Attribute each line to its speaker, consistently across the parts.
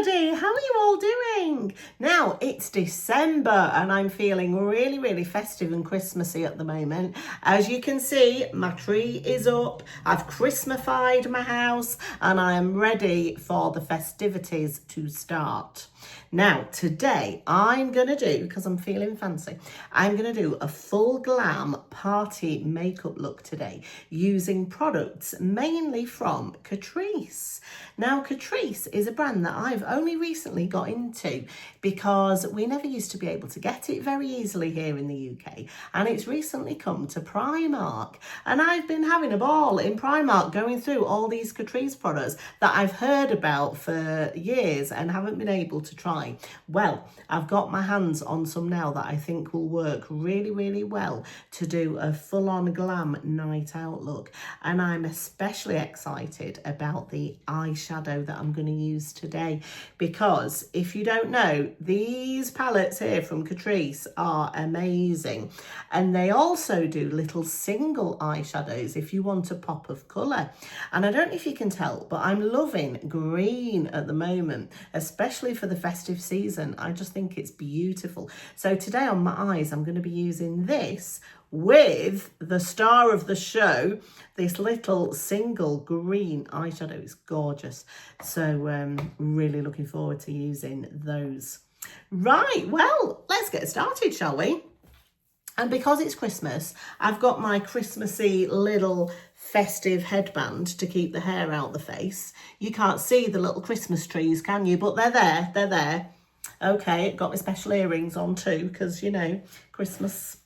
Speaker 1: everybody, how are you all doing? Now it's December and I'm feeling really festive and Christmassy at the moment. As you can see, my tree is up, I've Christmasified my house and I am ready for the festivities to start. Now today I'm going to do, because I'm feeling fancy, I'm going to do a full glam party makeup look today using products mainly from CATRICE. Now CATRICE is a brand that I've only recently got into because we never used to be able to get it very easily here in the UK, and it's recently come to Primark, and I've been having a ball in Primark going through all these CATRICE products that I've heard about for years and haven't been able to try. Well, I've got my hands on some now that I think will work really well to do a full-on glam night out look, and I'm especially excited about the eyeshadow that I'm going to use today, because if you don't know, these palettes here from CATRICE are amazing, and they also do little single eyeshadows if you want a pop of colour. And I don't know if you can tell, but I'm loving green at the moment, especially for the festive season. I just think it's beautiful. So today on my eyes I'm going to be using this with the star of the show, this little single green eyeshadow. It's gorgeous. So really looking forward to using those. Right, well, let's get started, shall we? And because it's Christmas, I've got my Christmassy little festive headband to keep the hair out the face. You can't see the little Christmas trees, can you? But they're there. Okay, got my special earrings on too, because, you know, Christmas.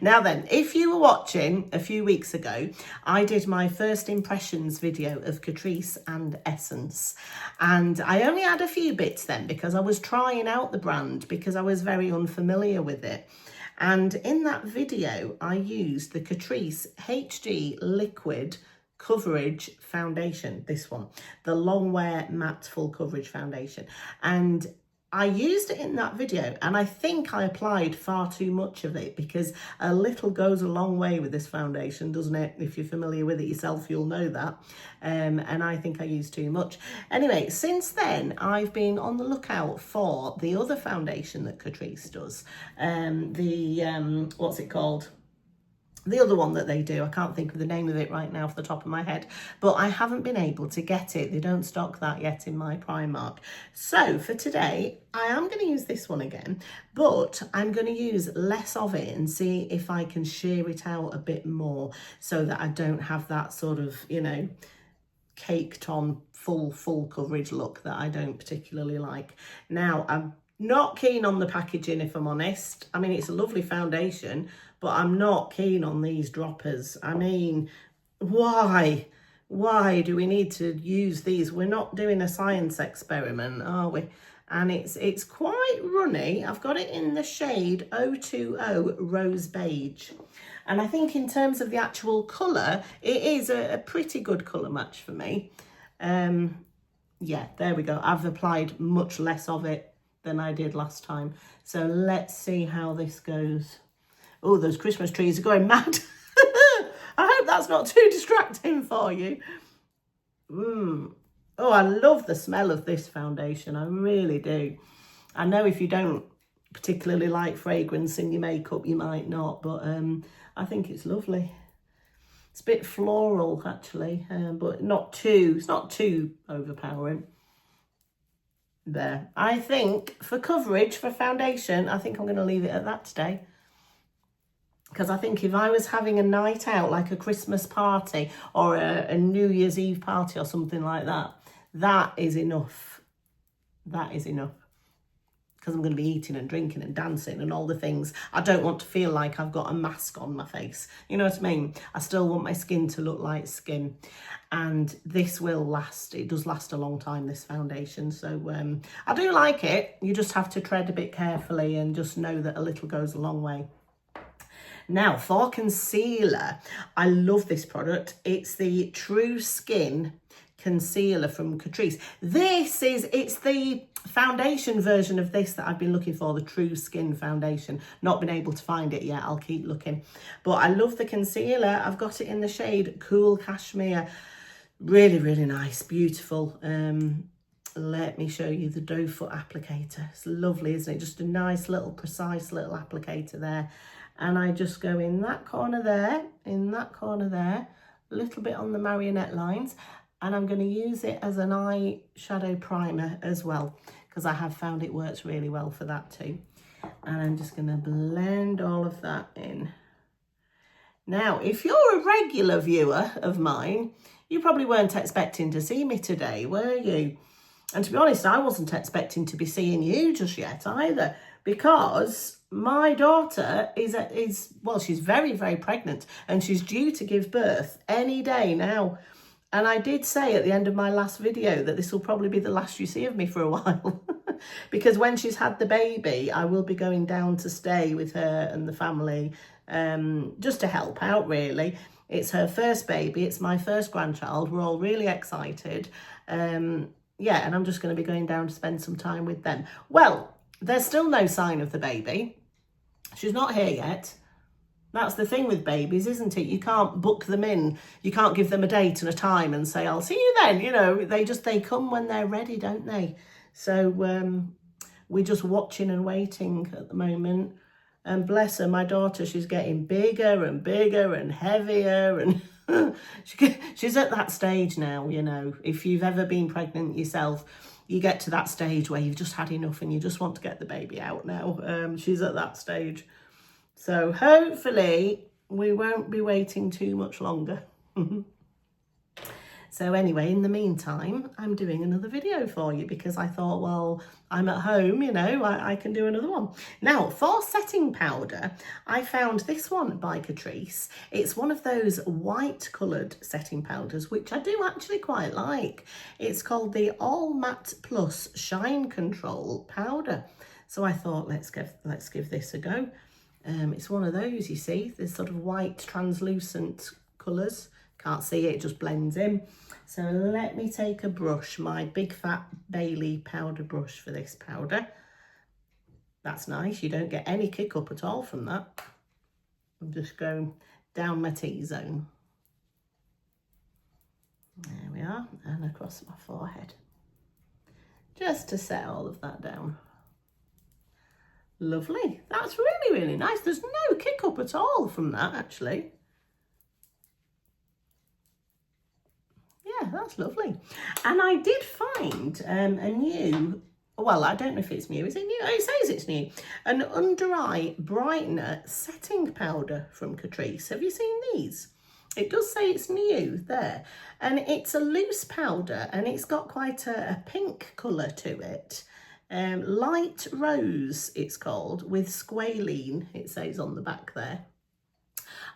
Speaker 1: Now then, if you were watching a few weeks ago, I did my first impressions video of CATRICE and Essence, and I only had a few bits then because I was trying out the brand because I was very unfamiliar with it. And in that video I used the CATRICE HD Liquid Coverage Foundation, this one, the Long Wear Matte Full Coverage Foundation, and I used it in that video, and I think I applied far too much of it, because a little goes a long way with this foundation, doesn't it? If you're familiar with it yourself, you'll know that. And I think I used too much. Anyway, since then, I've been on the lookout for the other foundation that CATRICE does. What's it called? The other one that they do, I can't think of the name of it right now off the top of my head, but I haven't been able to get it. They don't stock that yet in my Primark. So for today, I am going to use this one again, but I'm going to use less of it and see if I can sheer it out a bit more so that I don't have that sort of, you know, caked on full coverage look that I don't particularly like. Now, I'm not keen on the packaging, if I'm honest. I mean, it's a lovely foundation, but I'm not keen on these droppers. I mean, why do we need to use these? We're not doing a science experiment, are we? And it's quite runny. I've got it in the shade 020 Rose Beige. And I think in terms of the actual colour, it is a pretty good colour match for me. Yeah, there we go. I've applied much less of it than I did last time. So let's see how this goes. Oh, those Christmas trees are going mad. I hope that's not too distracting for you. Oh, I love the smell of this foundation. I really do. I know if you don't particularly like fragrance in your makeup, you might not, but I think it's lovely. It's a bit floral, actually, but it's not too overpowering. There. I think for coverage, for foundation, I think I'm going to leave it at that today. Because I think if I was having a night out, like a Christmas party or a New Year's Eve party or something like that, that is enough. That is enough. Because I'm going to be eating and drinking and dancing and all the things. I don't want to feel like I've got a mask on my face. You know what I mean? I still want my skin to look like skin. And this will last. It does last a long time, this foundation. So I do like it. You just have to tread a bit carefully and just know that a little goes a long way. Now, for concealer, I love this product. It's the True Skin concealer from CATRICE. It's the foundation version of this that I've been looking for, the True Skin foundation. Not been able to find it yet. I'll keep looking. But I love the concealer. I've got it in the shade Cool Cashmere. Really nice, beautiful. let me show you the doe foot applicator. It's lovely, isn't it? Just a nice little, precise little applicator there. And I just go in that corner there, in that corner there, a little bit on the marionette lines. And I'm going to use it as an eyeshadow primer as well, because I have found it works really well for that too. And I'm just going to blend all of that in. Now, if you're a regular viewer of mine, you probably weren't expecting to see me today, were you? And to be honest, I wasn't expecting to be seeing you just yet either, because my daughter is well, she's very, very pregnant, and she's due to give birth any day now. And I did say at the end of my last video that this will probably be the last you see of me for a while. Because when she's had the baby, I will be going down to stay with her and the family, just to help out, really. It's her first baby. It's my first grandchild. We're all really excited. Yeah, and I'm just going to be going down to spend some time with them. Well, there's still no sign of the baby. She's not here yet. That's the thing with babies, isn't it? You can't book them in. You can't give them a date and a time and say, I'll see you then. You know, they come when they're ready, don't they? So we're just watching and waiting at the moment. And bless her, my daughter, she's getting bigger and bigger and heavier. And she's at that stage now, you know. If you've ever been pregnant yourself, you get to that stage where you've just had enough and you just want to get the baby out now. She's at that stage. So hopefully we won't be waiting too much longer. So anyway, in the meantime, I'm doing another video for you because I thought, well, I'm at home, you know, I can do another one. Now, for setting powder, I found this one by Catrice. It's one of those white coloured setting powders, which I do actually quite like. It's called the All Matte Plus Shine Control Powder. So I thought, let's give this a go. It's one of those, you see, this sort of white translucent colours. Can't see it, it just blends in. So let me take a brush, my big fat Beili powder brush for this powder. That's nice, you don't get any kick up at all from that. I'm just going down my T-zone. There we are, and across my forehead. Just to set all of that down. Lovely, that's really, really nice. There's no kick up at all from that, actually. Yeah, that's lovely. And I did find a new, well, I don't know if it's new. Is it new? Oh, it says it's new. An under eye brightener setting powder from Catrice. Have you seen these? It does say it's new there. And it's a loose powder and it's got quite a pink colour to it. Light rose, it's called, with squalene, it says on the back there.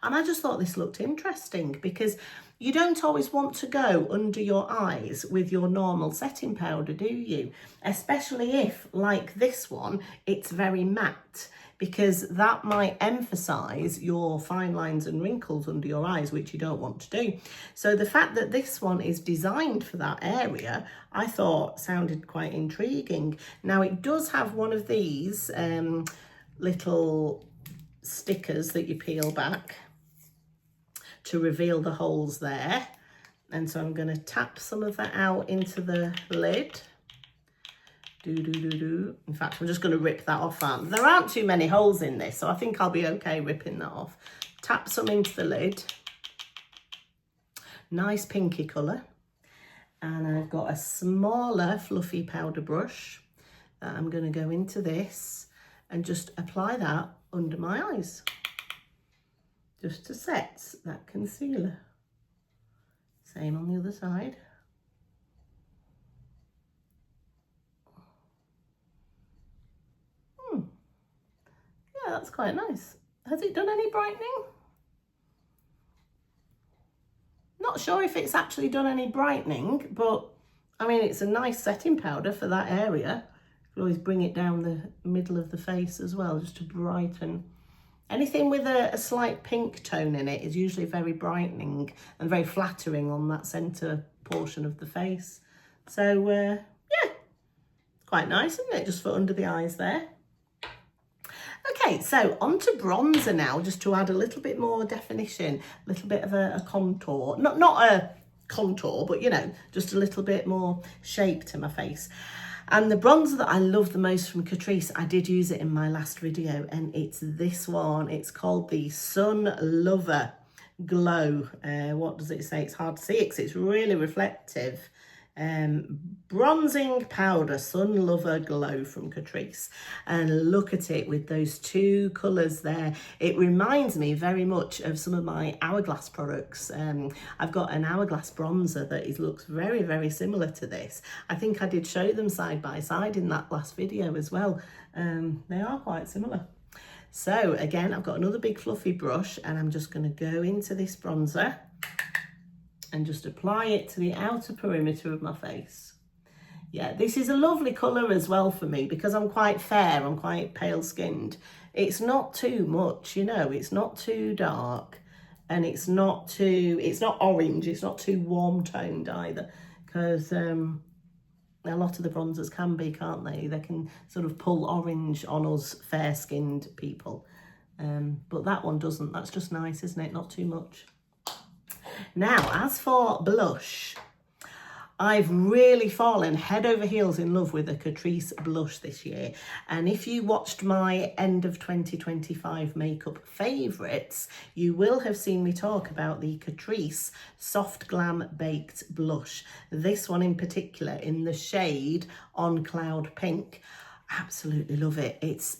Speaker 1: And I just thought this looked interesting because you don't always want to go under your eyes with your normal setting powder, do you? Especially if, like this one, it's very matte, because that might emphasise your fine lines and wrinkles under your eyes, which you don't want to do. So the fact that this one is designed for that area, I thought sounded quite intriguing. Now it does have one of these little stickers that you peel back to reveal the holes there. And so I'm going to tap some of that out into the lid. In fact, I'm just going to rip that off. There aren't too many holes in this, so I think I'll be okay ripping that off. Tap some into the lid. Nice pinky colour. And I've got a smaller fluffy powder brush that I'm going to go into this and just apply that under my eyes, just to set that concealer. Same on the other side. Yeah, that's quite nice. Has it done any brightening? Not sure if it's actually done any brightening, but I mean, it's a nice setting powder for that area. You can always bring it down the middle of the face as well, just to brighten. Anything with a slight pink tone in it is usually very brightening and very flattering on that centre portion of the face. So, yeah, quite nice, isn't it? Just for under the eyes there. Okay, so on to bronzer now, just to add a little bit more definition, a little bit of a contour. Not contour, but you know, just a little bit more shape to my face. And the bronzer that I love the most from Catrice, I did use it in my last video, and it's this one. It's called the Sun Lover Glow. What does it say? It's hard to see it because it's really reflective. Bronzing powder, Sun Lover Glow from Catrice, and look at it with those two colours there. It reminds me very much of some of my Hourglass products. I've got an Hourglass bronzer that looks very, very similar to this. I think I did show them side by side in that last video as well. They are quite similar. So again, I've got another big fluffy brush, and I'm just going to go into this bronzer and just apply it to the outer perimeter of my face. Yeah, this is a lovely colour as well for me because I'm quite fair, I'm quite pale skinned. It's not too much, you know, it's not too dark, and it's not orange, it's not too warm toned either, because a lot of the bronzers can be, can't they? They can sort of pull orange on us fair skinned people. But that one doesn't. That's just nice, isn't it? Not too much. Now, as for blush, I've really fallen head over heels in love with a Catrice blush this year. And if you watched my end of 2025 makeup favourites, you will have seen me talk about the Catrice Soft Glam Baked Blush. This one in particular in the shade On Cloud Pink. Absolutely love it. It's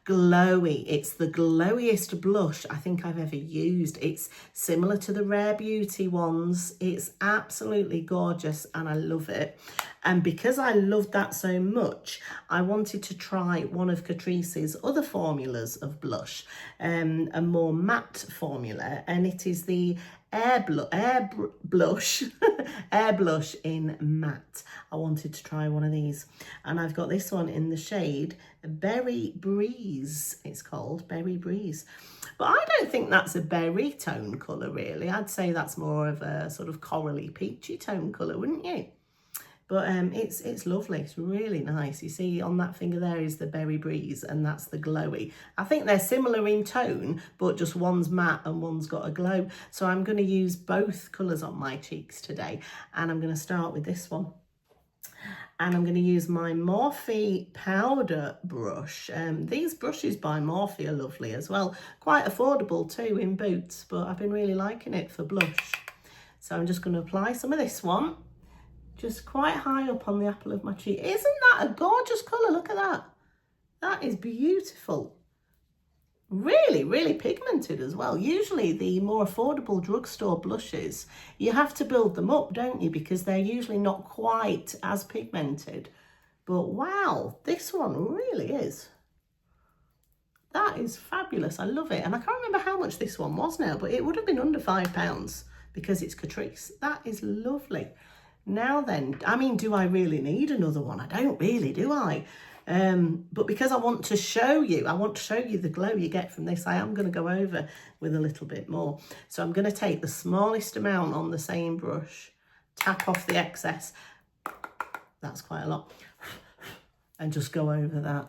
Speaker 1: glowy. It's the glowiest blush I think I've ever used. It's similar to the Rare Beauty ones. It's absolutely gorgeous and I love it. And because I loved that so much, I wanted to try one of Catrice's other formulas of blush, a more matte formula, and it is the Air Blush in matte. I wanted to try one of these, and I've got this one in the shade Berry Breeze. It's called Berry Breeze, but I don't think that's a berry tone colour really. I'd say that's more of a sort of corally peachy tone colour, wouldn't you? But it's lovely. It's really nice. You see on that finger there is the Berry Breeze, and that's the glowy. I think they're similar in tone, but just one's matte and one's got a glow. So I'm going to use both colours on my cheeks today, and I'm going to start with this one. And I'm going to use my Morphe powder brush. These brushes by Morphe are lovely as well. Quite affordable too in Boots, but I've been really liking it for blush. So I'm just going to apply some of this one, just quite high up on the apple of my cheek. Isn't that a gorgeous colour? Look at that. That is beautiful. Really, really pigmented as well. Usually the more affordable drugstore blushes, you have to build them up, don't you? Because they're usually not quite as pigmented. But wow, this one really is. That is fabulous. I love it. And I can't remember how much this one was now, but it would have been under £5 because it's Catrice. That is lovely. Now then, I mean, do I really need another one? I don't really, do I? But because I want to show you the glow you get from this, I am going to go over with a little bit more. So I'm going to take the smallest amount on the same brush, tap off the excess. That's quite a lot. And just go over that,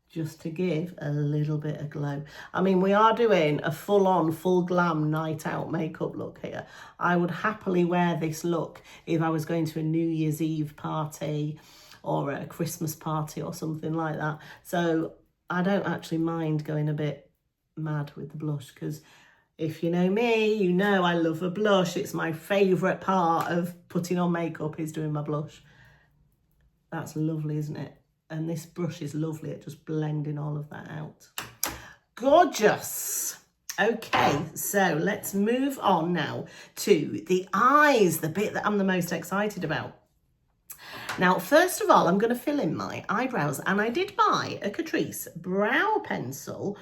Speaker 1: just to give a little bit of glow. I mean, we are doing a full-on, full glam night out makeup look here. I would happily wear this look if I was going to a New Year's Eve party or a Christmas party or something like that. So I don't actually mind going a bit mad with the blush, because if you know me, you know I love a blush. It's my favourite part of putting on makeup is doing my blush. That's lovely, isn't it? And this brush is lovely at just blending all of that out. Gorgeous. Okay, so let's move on now to the eyes, the bit that I'm the most excited about. Now, first of all, I'm going to fill in my eyebrows, and I did buy a Catrice brow pencil.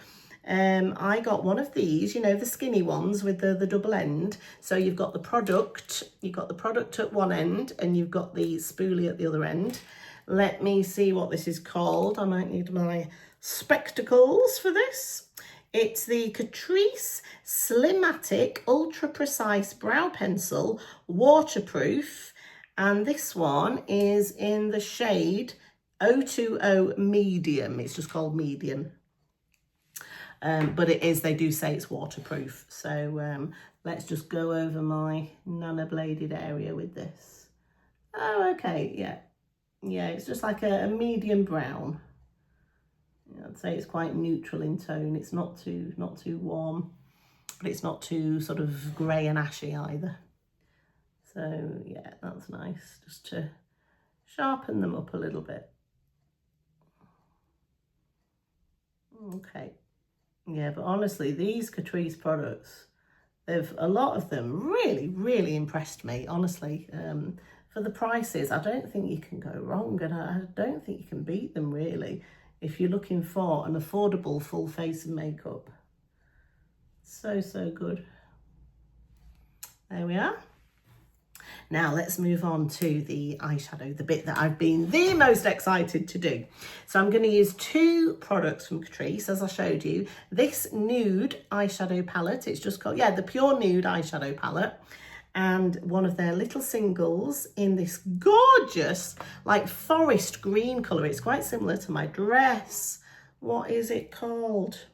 Speaker 1: I got one of these, you know, the skinny ones with the double end. So you've got the product at one end, and you've got the spoolie at the other end. Let me see what this is called. I might need my spectacles for this. It's the Catrice Slimatic Ultra Precise Brow Pencil, waterproof. And this one is in the shade 020 Medium. It's just called Medium. but they do say it's waterproof. So let's just go over my nano bladed area with this. Oh, okay, yeah. Yeah, it's just like a medium brown. I'd say it's quite neutral in tone. It's not too warm, but it's not too sort of grey and ashy either. So yeah, that's nice, just to sharpen them up a little bit. Okay, yeah, but honestly, these Catrice products, a lot of them really impressed me, honestly. For the prices, I don't think you can go wrong, and I don't think you can beat them, really, if you're looking for an affordable full face of makeup. So good. There we are. Now let's move on to the eyeshadow, the bit that I've been the most excited to do. So I'm going to use two products from Catrice, as I showed you. This nude eyeshadow palette, it's just called, yeah, the Pure Nude eyeshadow palette. And one of their little singles in this gorgeous, like forest green colour. It's quite similar to my dress. What is it called?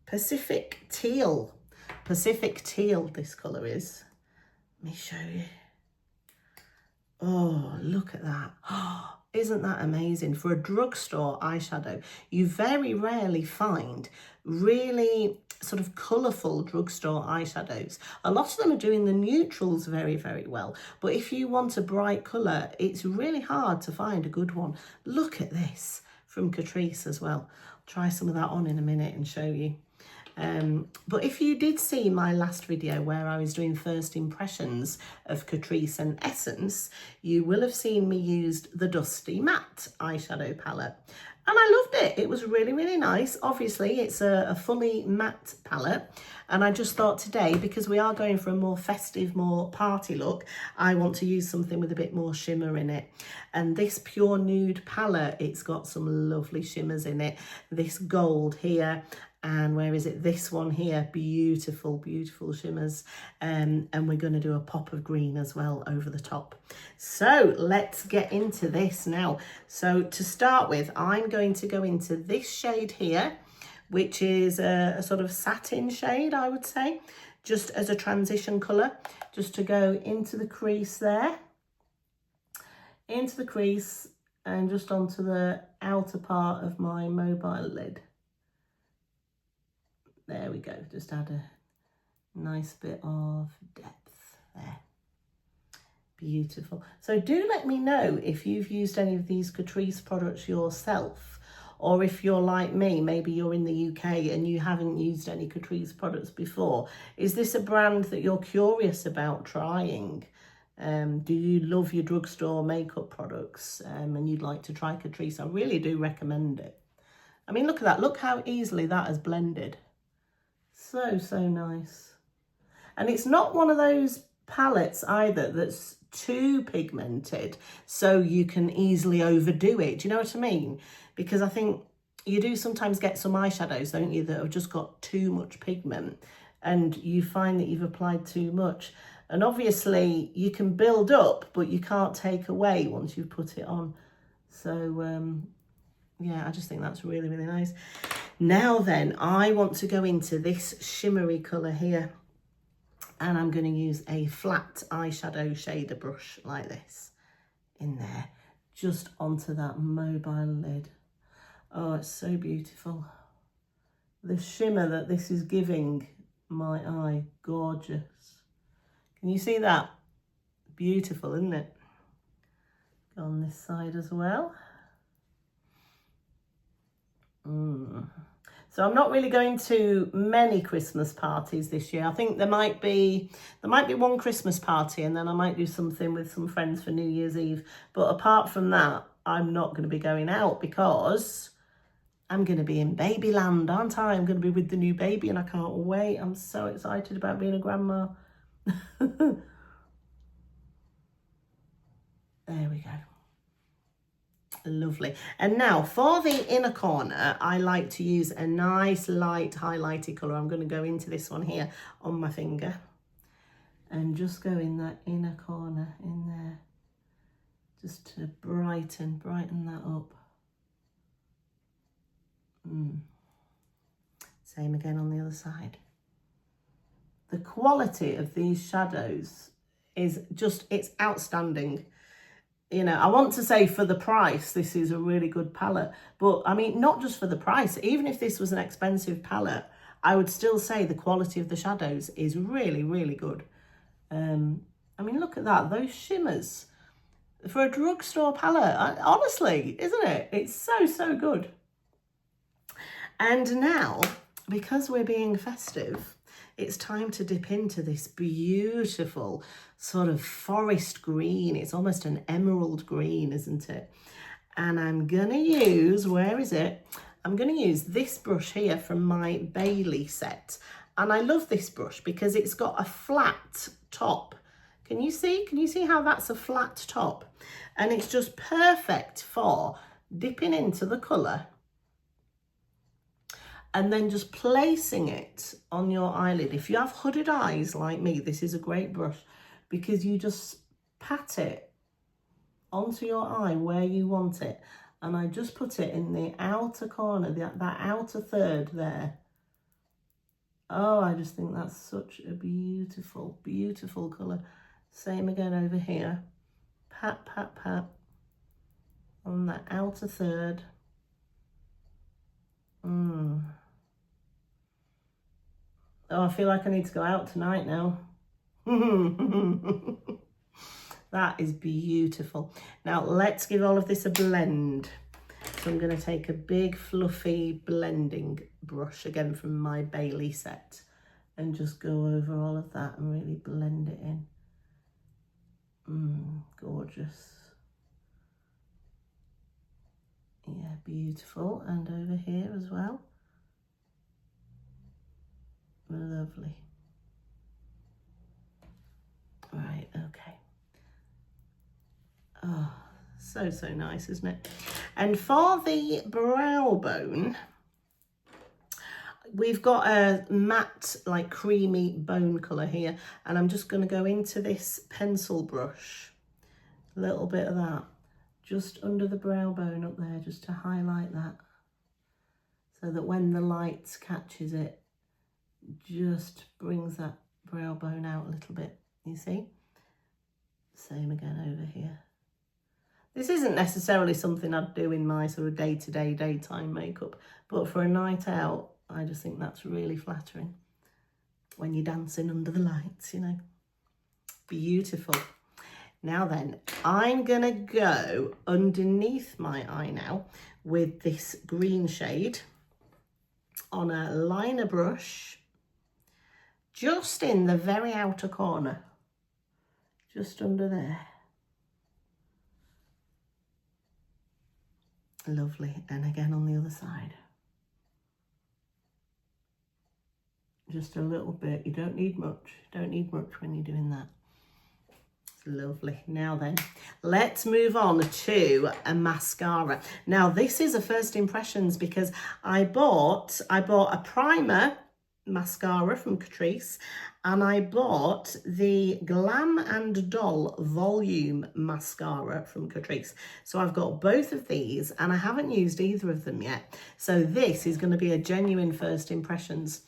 Speaker 1: Pacific Teal. Pacific Teal, this colour is. Let me show you. Oh, look at that. Oh, isn't that amazing? For a drugstore eyeshadow, you very rarely find really sort of colourful drugstore eyeshadows. A lot of them are doing the neutrals very well, but if you want a bright colour, it's really hard to find a good one. Look at this from Catrice as well. I'll try some of that on in a minute and show you. But if you did see my last video where I was doing first impressions of Catrice and Essence, you will have seen me used the Dusty Matte eyeshadow palette. And I loved it. It was really nice. Obviously, it's a fully matte palette. And I just thought today, because we are going for a more festive, more party look, I want to use something with a bit more shimmer in it. And this Pure Nude palette, it's got some lovely shimmers in it. This gold here. And where is it? This one here, beautiful shimmers. And we're going to do a pop of green as well over the top. So let's get into this now. So to start with, I'm going to go into this shade here, which is a sort of satin shade, I would say, just as a transition colour, just to go into the crease there, into the crease, and just onto the outer part of my mobile lid. There we go, just add a nice bit of depth there. Beautiful. So do let me know if you've used any of these Catrice products yourself, or if you're like me, maybe you're in the UK and you haven't used any Catrice products before. Is this a brand that you're curious about trying? Do you love your drugstore makeup products and you'd like to try Catrice? I really do recommend it. I mean, look at that. Look how easily that has blended. So nice. And it's not one of those palettes either that's too pigmented so you can easily overdo it. Do you know what I mean? Because I think you do sometimes get some eyeshadows, don't you, that have just got too much pigment and you find that you've applied too much. And obviously you can build up, but you can't take away once you've put it on. So yeah, I just think that's really nice. Now then, I want to go into this shimmery colour here, and I'm going to use a flat eyeshadow shader brush like this in there, just onto that mobile lid. Oh, it's so beautiful. The shimmer that this is giving my eye, gorgeous. Can you see that? Beautiful, isn't it? Go on this side as well. So I'm not really going to many Christmas parties this year. I think there might be one Christmas party, and then I might do something with some friends for New Year's Eve. But apart from that, I'm not going to be going out because I'm going to be in babyland, aren't I? I'm going to be with the new baby and I can't wait. I'm so excited about being a grandma. There we go. Lovely. And now for the inner corner, I like to use a nice light highlighted colour. I'm going to go into this one here on my finger and just go in that inner corner in there, just to brighten that up. Same again on the other side. The quality of these shadows is just, it's outstanding. You know, I want to say for the price, this is a really good palette. But I mean, not just for the price. Even if this was an expensive palette, I would still say the quality of the shadows is really, really good. I mean, look at that. Those shimmers. For a drugstore palette, honestly, isn't it? It's so, so good. And now, because we're being festive, it's time to dip into this beautiful sort of forest green. It's almost an emerald green, isn't it? And I'm gonna use, where is it? I'm gonna use this brush here from my Beili set. And I love this brush because it's got a flat top. Can you see? Can you see how that's a flat top? And it's just perfect for dipping into the colour and then just placing it on your eyelid. If you have hooded eyes like me, this is a great brush because you just pat it onto your eye where you want it. And I just put it in the outer corner, that outer third there. Oh, I just think that's such a beautiful, beautiful colour. Same again over here. Pat, pat, pat on that outer third. Oh, I feel like I need to go out tonight now. That is beautiful. Now let's give all of this a blend. So I'm going to take a big fluffy blending brush again from my Beili set and just go over all of that and really blend it in. Gorgeous. Yeah, beautiful. And over here as well. Lovely. Right, okay. Oh, so, so nice, isn't it? And for the brow bone, we've got a matte, like creamy bone colour here. And I'm just going to go into this pencil brush, a little bit of that, just under the brow bone up there, just to highlight that. So that when the light catches it, just brings that brow bone out a little bit, you see? Same again over here. This isn't necessarily something I'd do in my sort of day-to-day, daytime makeup, but for a night out, I just think that's really flattering when you're dancing under the lights, you know. Beautiful. Now then, I'm gonna go underneath my eye now with this green shade on a liner brush, just in the very outer corner, just under there. Lovely. And again on the other side. Just a little bit. You don't need much. You don't need much when you're doing that. It's lovely. Now then, let's move on to a mascara. Now this is a first impressions because I bought a primer mascara from Catrice, and I bought the Glam and Doll volume mascara from Catrice. So I've got both of these and I haven't used either of them yet, so this is going to be a genuine first impressions.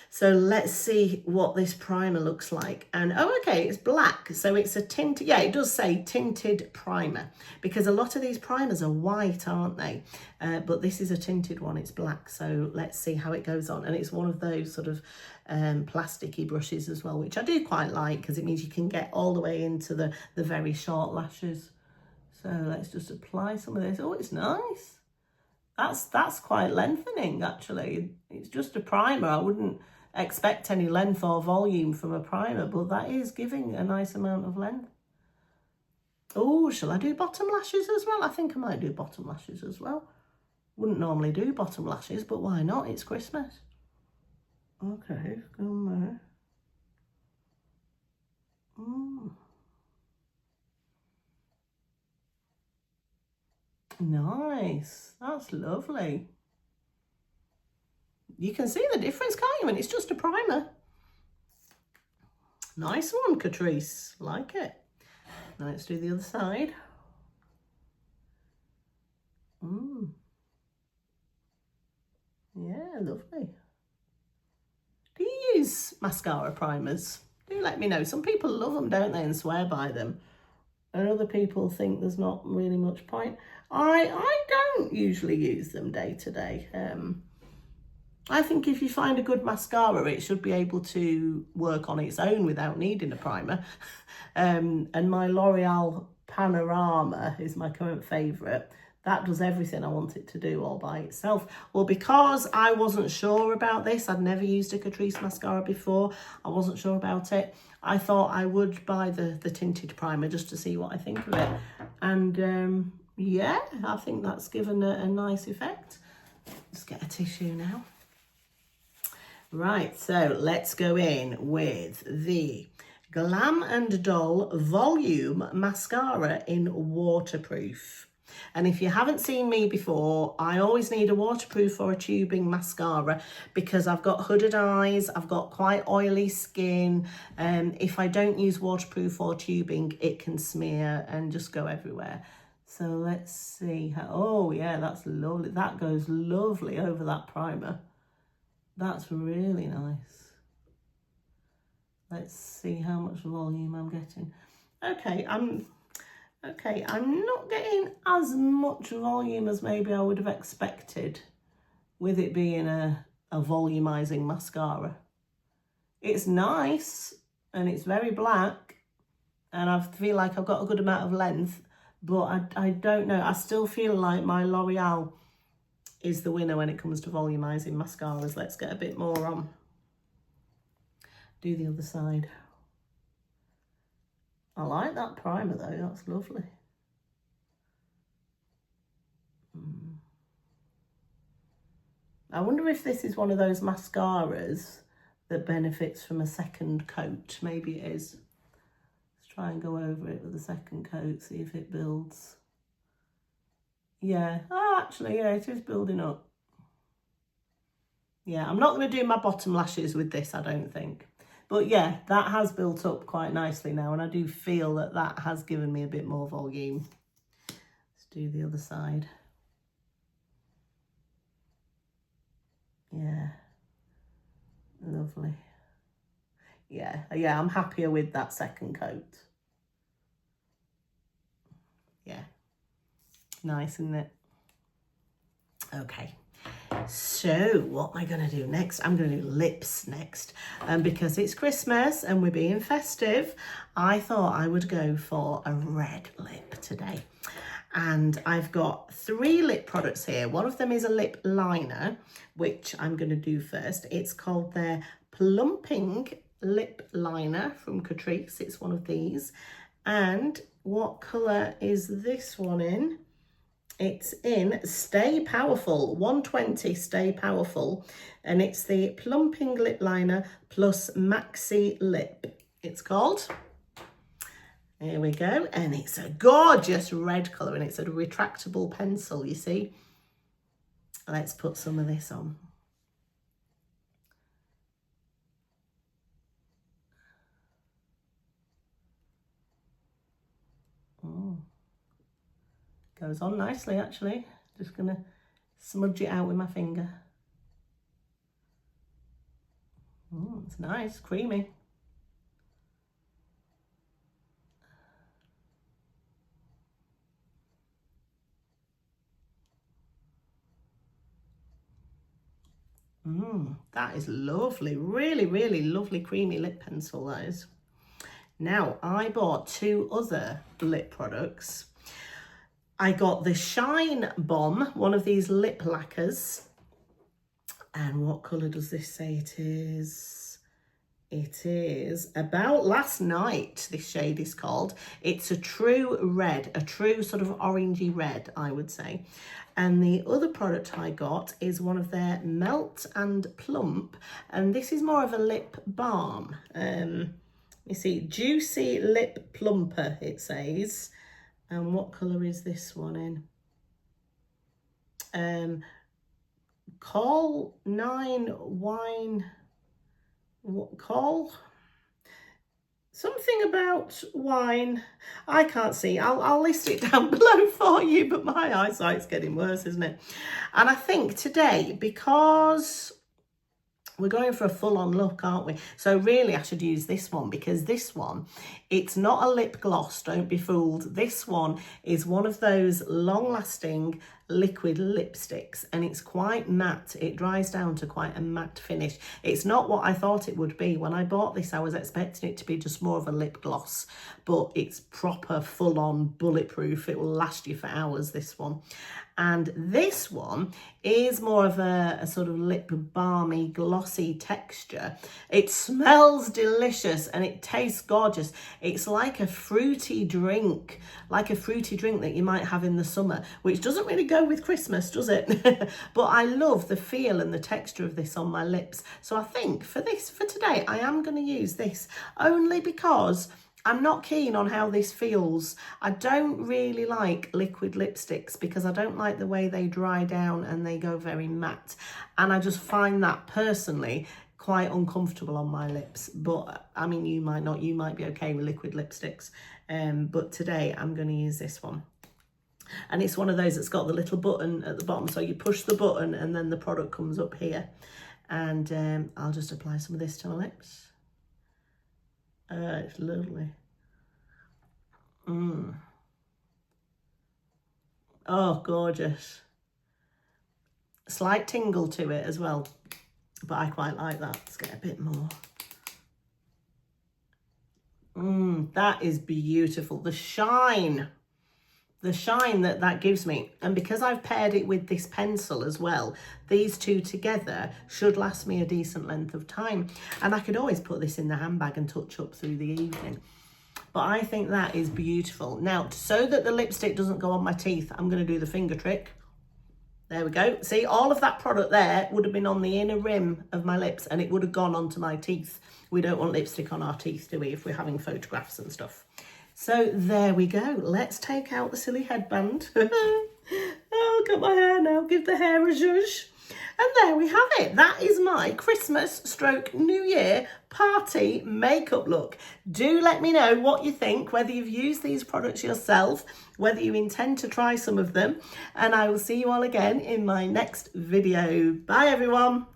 Speaker 1: So let's see what this primer looks like. And oh, okay, it's black. So it's a tinted, yeah, it does say tinted primer, because a lot of these primers are white, aren't they? But this is a tinted one, it's black. So let's see how it goes on. And it's one of those sort of plasticky brushes as well, which I do quite like because it means you can get all the way into the very short lashes. So let's just apply some of this. Oh, it's nice. That's quite lengthening, actually. It's just a primer. I wouldn't expect any length or volume from a primer, but that is giving a nice amount of length. Oh, shall I do bottom lashes as well? I think I might do bottom lashes as well. Wouldn't normally do bottom lashes, but why not? It's Christmas. Okay, go on there. Nice. That's lovely. You can see the difference, can't you? And it's just a primer. Nice one, Catrice. Like it. Now let's do the other side. Yeah, lovely. use mascara primers? Do let me know. Some people love them, don't they, and swear by them. And other people think there's not really much point. I don't usually use them day to day. I think if you find a good mascara, it should be able to work on its own without needing a primer. And my L'Oreal Panorama is my current favourite. That does everything I want it to do all by itself. Well, because I wasn't sure about this, I'd never used a Catrice mascara before, I wasn't sure about it, I thought I would buy the tinted primer just to see what I think of it. And yeah, I think that's given a nice effect. Just get a tissue now. Right, so let's go in with the Glam and Dull Volume Mascara in Waterproof. And if you haven't seen me before, I always need a waterproof or a tubing mascara because I've got hooded eyes, I've got quite oily skin. If I don't use waterproof or tubing, it can smear and just go everywhere. So let's see how, oh yeah, that's lovely. That goes lovely over that primer. That's really nice. Let's see how much volume I'm getting. Okay, I'm not getting as much volume as maybe I would have expected with it being a volumizing mascara. It's nice and it's very black and I feel like I've got a good amount of length, but I don't know. I still feel like my L'Oreal is the winner when it comes to volumizing mascaras. Let's get a bit more on. Do the other side. I like that primer though, that's lovely. I wonder if this is one of those mascaras that benefits from a second coat. Maybe it is. Let's try and go over it with a second coat, see if it builds. Yeah, oh, actually, yeah, it is building up. Yeah, I'm not going to do my bottom lashes with this, I don't think. But yeah, that has built up quite nicely now, and I do feel that that has given me a bit more volume. Let's do the other side. Yeah, lovely. Yeah, I'm happier with that second coat. Yeah, nice, isn't it? Okay. So what am I going to do next? I'm going to do lips next. And because it's Christmas and we're being festive, I thought I would go for a red lip today. And I've got 3 lip products here. One of them is a lip liner, which I'm going to do first. It's called their Plumping Lip Liner from Catrice. It's one of these. And what colour is this one in? It's in Stay Powerful, 120 Stay Powerful, and it's the Plumping Lip Liner plus Maxi Lip, it's called. Here we go, and it's a gorgeous red colour, and it's a retractable pencil, you see. Let's put some of this on. Oh. Goes on nicely, actually. Just gonna smudge it out with my finger. Oh, it's nice, creamy. That is lovely. Really, really lovely creamy lip pencil, that is. Now, I bought 2 other lip products. I got the Shine Bomb, one of these lip lacquers. And what colour does this say it is? It is About Last Night, this shade is called. It's a true red, a true sort of orangey red, I would say. And the other product I got is one of their Melt and Plump. And this is more of a lip balm. You see, Juicy Lip Plumper, it says. And what colour is this one in? Call 9 Wine, call something about wine. I can't see. I'll list it down below for you, but my eyesight's getting worse, isn't it? And I think today, because we're going for a full-on look, aren't we? So really I should use this one, because this one, it's not a lip gloss, don't be fooled. This one is one of those long-lasting liquid lipsticks, and it's quite matte. It dries down to quite a matte finish. It's not what I thought it would be. When I bought this, I was expecting it to be just more of a lip gloss, but it's proper full-on bulletproof. It will last you for hours, this one. And this one is more of a sort of lip balmy, glossy texture. It smells delicious and it tastes gorgeous. It's like a fruity drink that you might have in the summer, which doesn't really go with Christmas, does it? But I love the feel and the texture of this on my lips. So I think for today, I am going to use this, only because I'm not keen on how this feels. I don't really like liquid lipsticks because I don't like the way they dry down and they go very matte. And I just find that personally quite uncomfortable on my lips. But I mean, you might not, you might be okay with liquid lipsticks. But today I'm going to use this one. And it's one of those that's got the little button at the bottom. So you push the button and then the product comes up here. And I'll just apply some of this to my lips. It's lovely. Oh, gorgeous. Slight tingle to it as well, but I quite like that. Let's get a bit more. That is beautiful. The shine that gives me. And because I've paired it with this pencil as well, these two together should last me a decent length of time. And I could always put this in the handbag and touch up through the evening. But I think that is beautiful. Now, so that the lipstick doesn't go on my teeth, I'm going to do the finger trick. There we go. See, all of that product there would have been on the inner rim of my lips and it would have gone onto my teeth. We don't want lipstick on our teeth, do we, if we're having photographs and stuff. So there we go. Let's take out the silly headband. Oh, look at my hair now. Give the hair a zhuzh. And there we have it. That is my Christmas / New Year party makeup look. Do let me know what you think, whether you've used these products yourself, whether you intend to try some of them. And I will see you all again in my next video. Bye, everyone.